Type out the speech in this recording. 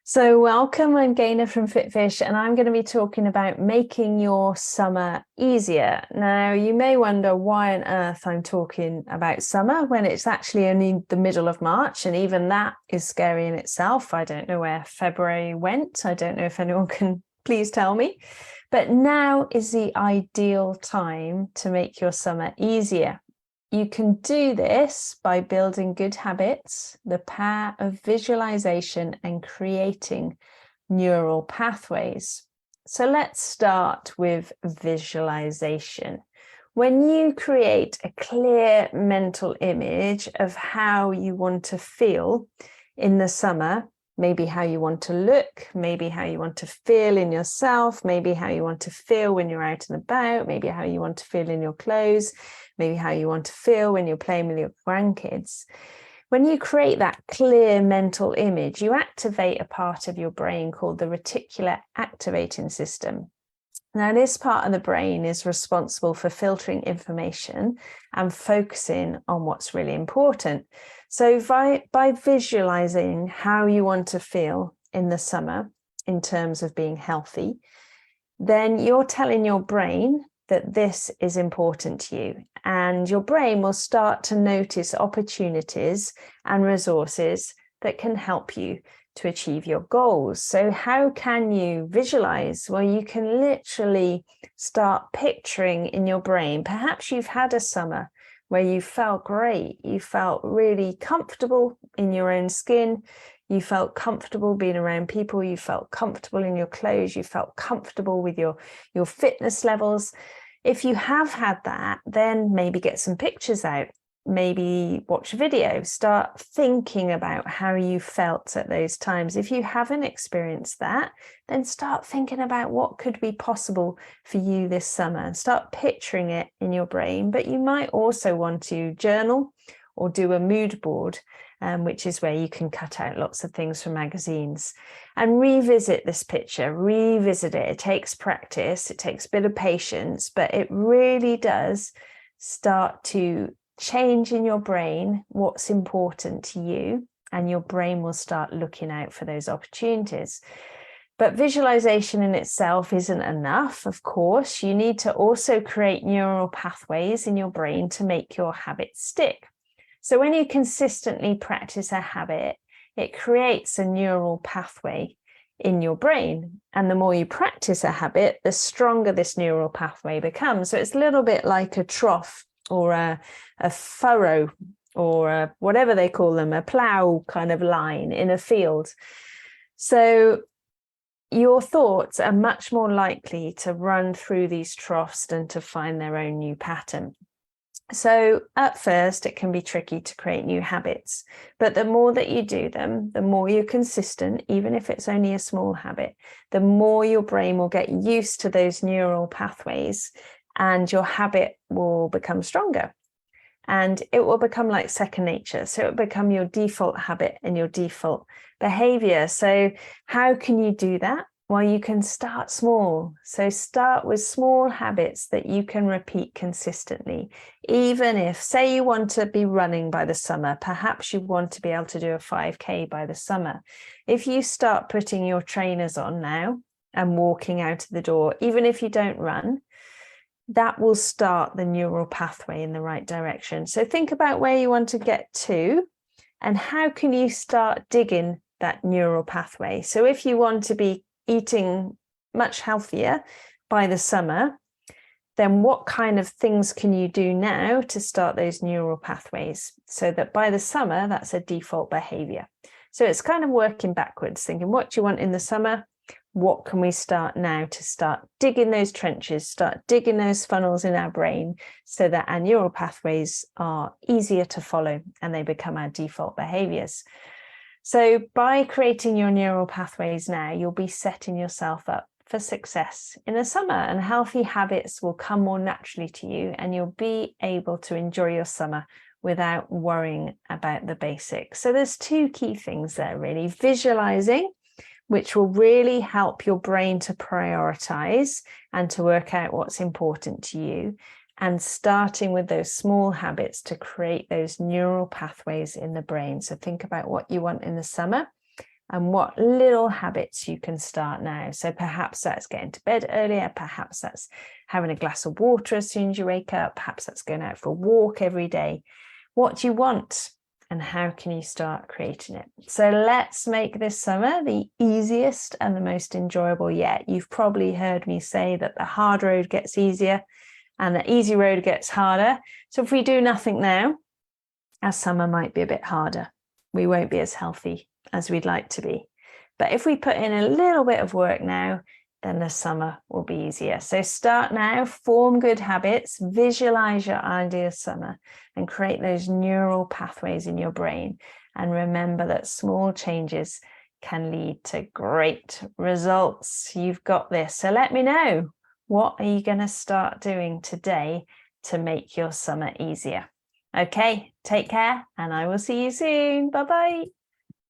So welcome, I'm Gaynor from FitFish, and I'm going to be talking about making your summer easier. Now, you may wonder why on earth I'm talking about summer when it's actually only the middle of March, and even that is scary in itself. I don't know where February went. I don't know if anyone can please tell me. But now is the ideal time to make your summer easier. You can do this by building good habits, the power of visualization, and creating neural pathways. So let's start with visualization. When you create a clear mental image of how you want to feel in the summer, maybe how you want to look, maybe how you want to feel in yourself, maybe how you want to feel when you're out and about, maybe how you want to feel in your clothes, maybe how you want to feel when you're playing with your grandkids. When you create that clear mental image, you activate a part of your brain called the reticular activating system. Now, this part of the brain is responsible for filtering information and focusing on what's really important. So by visualizing how you want to feel in the summer in terms of being healthy, then you're telling your brain that this is important to you, and your brain will start to notice opportunities and resources that can help you to achieve your goals. So how can you visualize? Well, you can literally start picturing in your brain. Perhaps you've had a summer where you felt great, you felt really comfortable in your own skin, you felt comfortable being around people, you felt comfortable in your clothes, you felt comfortable with your fitness levels. If you have had that, then maybe get some pictures out. Maybe watch a video, start thinking about how you felt at those times. If you haven't experienced that, then start thinking about what could be possible for you this summer and start picturing it in your brain. But you might also want to journal or do a mood board, which is where you can cut out lots of things from magazines and revisit this picture, revisit it. It takes practice, it takes a bit of patience, but it really does start to change in your brain what's important to you, and your brain will start looking out for those opportunities. But visualization in itself isn't enough, of course. You need to also create neural pathways in your brain to make your habits stick. So when you consistently practice a habit, it creates a neural pathway in your brain. And the more you practice a habit, the stronger this neural pathway becomes. So it's a little bit like a trough or a furrow or whatever they call them, a plow kind of line in a field. So your thoughts are much more likely to run through these troughs than to find their own new pattern. So at first, it can be tricky to create new habits, but the more that you do them, the more you're consistent, even if it's only a small habit, the more your brain will get used to those neural pathways and your habit will become stronger and it will become like second nature. So it will become your default habit and your default behavior. So how can you do that? Well, you can start small. So start with small habits that you can repeat consistently. Even if, say, you want to be running by the summer, perhaps you want to be able to do a 5K by the summer. If you start putting your trainers on now and walking out of the door, even if you don't run, that will start the neural pathway in the right direction. So think about where you want to get to and how can you start digging that neural pathway. So if you want to be eating much healthier by the summer, then what kind of things can you do now to start those neural pathways so that by the summer, that's a default behavior. So it's kind of working backwards, thinking, what do you want in the summer? What can we start now to start digging those trenches, start digging those funnels in our brain so that our neural pathways are easier to follow and they become our default behaviors. So by creating your neural pathways now, you'll be setting yourself up for success in the summer, and healthy habits will come more naturally to you and you'll be able to enjoy your summer without worrying about the basics. So there's two key things there, really. Visualizing, which will really help your brain to prioritize and to work out what's important to you, and starting with those small habits to create those neural pathways in the brain. So think about what you want in the summer and what little habits you can start now. So perhaps that's getting to bed earlier, perhaps that's having a glass of water as soon as you wake up, perhaps that's going out for a walk every day. What do you want? And how can you start creating it? So let's make this summer the easiest and the most enjoyable yet. You've probably heard me say that the hard road gets easier and the easy road gets harder. So if we do nothing now, our summer might be a bit harder. We won't be as healthy as we'd like to be. But if we put in a little bit of work now, then the summer will be easier. So start now, form good habits, visualize your ideal summer and create those neural pathways in your brain. And remember that small changes can lead to great results. You've got this. So let me know, what are you going to start doing today to make your summer easier? Okay, take care and I will see you soon. Bye-bye.